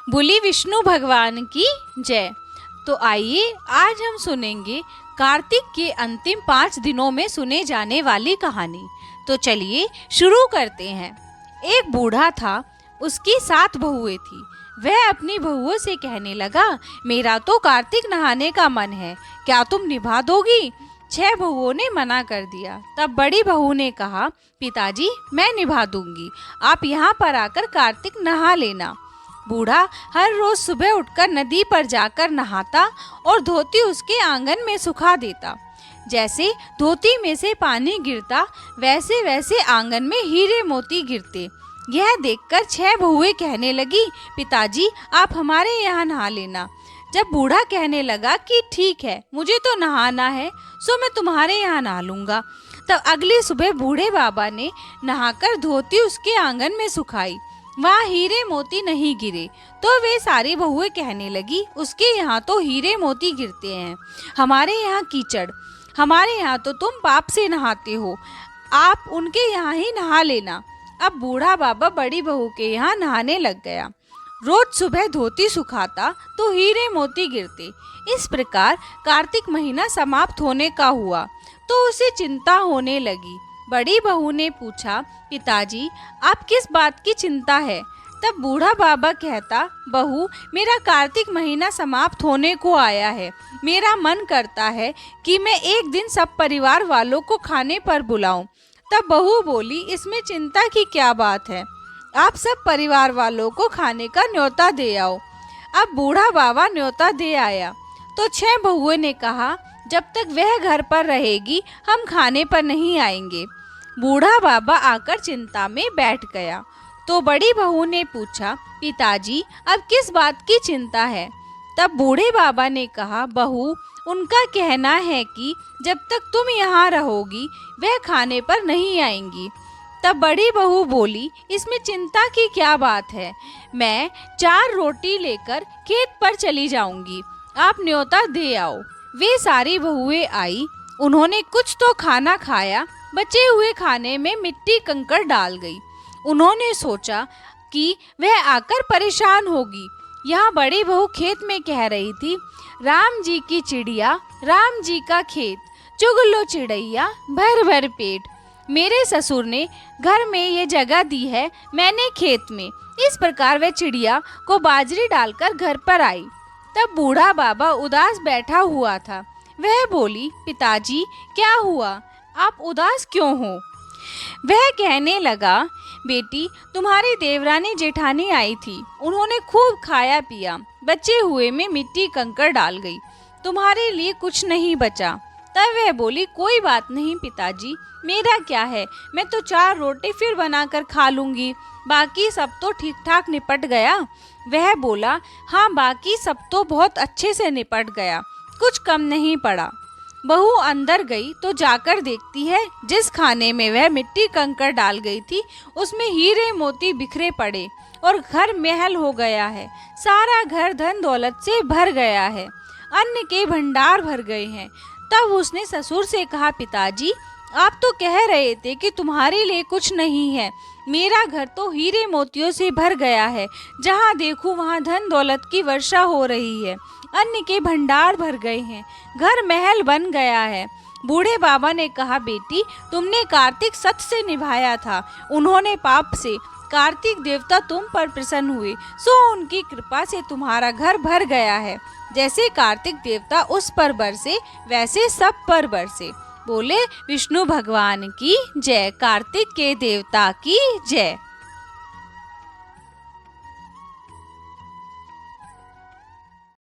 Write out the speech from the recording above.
बोली विष्णु भगवान की जय। तो आइए आज हम सुनेंगे कार्तिक के अंतिम 5 दिनों में सुने जाने वाली कहानी। तो चलिए शुरू करते हैं। एक बूढ़ा था, उसकी 7 बहुएं थी। वह अपनी बहुओं से कहने लगा, मेरा तो कार्तिक नहाने का मन है, क्या तुम निभा दोगी? 6 बहुओं ने मना कर दिया। तब बड़ी बहू ने कहा, पिताजी मैं निभा दूंगी, आप यहाँ पर आकर कार्तिक नहा लेना। बूढ़ा हर रोज सुबह उठकर नदी पर जाकर नहाता और धोती उसके आंगन में सुखा देता। जैसे धोती में से पानी गिरता वैसे वैसे आंगन में हीरे मोती गिरते। यह देखकर 6 बहुएं कहने लगी, पिताजी आप हमारे यहाँ नहा लेना। जब बूढ़ा कहने लगा कि ठीक है, मुझे तो नहाना है, सो मैं तुम्हारे यहाँ नहा लूंगा, तब अगली सुबह बूढ़े बाबा ने नहाकर धोती उसके आंगन में सुखाई। वहाँ हीरे मोती नहीं गिरे। तो वे सारी बहुएं कहने लगी, उसके यहाँ तो हीरे मोती गिरते हैं, हमारे यहाँ कीचड़, हमारे यहाँ तो तुम पाप से नहाते हो, आप उनके यहाँ ही नहा लेना। अब बूढ़ा बाबा बड़ी बहू के यहाँ नहाने लग गया। रोज सुबह धोती सुखाता तो हीरे मोती गिरते। इस प्रकार कार्तिक महीना समाप्त होने का हुआ तो उसे चिंता होने लगी। बड़ी बहू ने पूछा, पिताजी आप किस बात की चिंता है? तब बूढ़ा बाबा कहता, बहू मेरा कार्तिक महीना समाप्त होने को आया है, मेरा मन करता है कि मैं एक दिन सब परिवार वालों को खाने पर बुलाऊं। तब बहू बोली, इसमें चिंता की क्या बात है, आप सब परिवार वालों को खाने का न्योता दे आओ। अब बूढ़ा बाबा न्योता दे आया तो 6 बहुओं ने कहा, जब तक वह घर पर रहेगी हम खाने पर नहीं आएंगे। बूढ़ा बाबा आकर चिंता में बैठ गया। तो बड़ी बहू ने पूछा, पिताजी अब किस बात की चिंता है? तब बूढ़े बाबा ने कहा, बहू उनका कहना है कि जब तक तुम यहाँ रहोगी वह खाने पर नहीं आएंगी। तब बड़ी बहू बोली, इसमें चिंता की क्या बात है, मैं 4 रोटी लेकर खेत पर चली जाऊंगी, आप न्योता दे आओ। वे सारी बहुएं आई, उन्होंने कुछ तो खाना खाया, बचे हुए खाने में मिट्टी कंकड़ डाल गई। उन्होंने सोचा कि वह आकर परेशान होगी। यहाँ बड़ी बहू खेत में कह रही थी, राम जी की चिड़िया राम जी का खेत, चुग लो चिड़ैया भर भर पेट। मेरे ससुर ने घर में ये जगह दी है, मैंने खेत में। इस प्रकार वह चिड़िया को बाजरी डालकर घर पर आई। तब बूढ़ा बाबा उदास बैठा हुआ था। वह बोली, पिताजी क्या हुआ, आप उदास क्यों हो? वह कहने लगा, बेटी तुम्हारी देवरानी जेठानी आई थी, उन्होंने खूब खाया पिया, बचे हुए में मिट्टी कंकड़ डाल गई, तुम्हारे लिए कुछ नहीं बचा। तब वह बोली, कोई बात नहीं पिताजी, मेरा क्या है, मैं तो 4 रोटी फिर बनाकर खा लूंगी, बाकी सब तो ठीक ठाक निपट गया। वह बोला, हाँ बाकी सब तो बहुत अच्छे से निपट गया, कुछ कम नहीं पड़ा। बहू अंदर गई तो जाकर देखती है, जिस खाने में वह मिट्टी कंकड़ डाल गई थी उसमें हीरे मोती बिखरे पड़े और घर महल हो गया है। सारा घर धन दौलत से भर गया है, अन्न के भंडार भर गए हैं। तब उसने ससुर से कहा, पिताजी आप तो कह रहे थे कि तुम्हारे लिए कुछ नहीं है, मेरा घर तो हीरे मोतियों से भर गया है, जहाँ देखूं वहाँ धन दौलत की वर्षा हो रही है, अन्न के भंडार भर गए हैं, घर महल बन गया है। बूढ़े बाबा ने कहा, बेटी तुमने कार्तिक सत्य से निभाया था, उन्होंने पाप से, कार्तिक देवता तुम पर प्रसन्न हुए, सो उनकी कृपा से तुम्हारा घर भर गया है। जैसे कार्तिक देवता उस पर बरसे वैसे सब पर बरसे। बोले विष्णु भगवान की जय, कार्तिक के देवता की जय।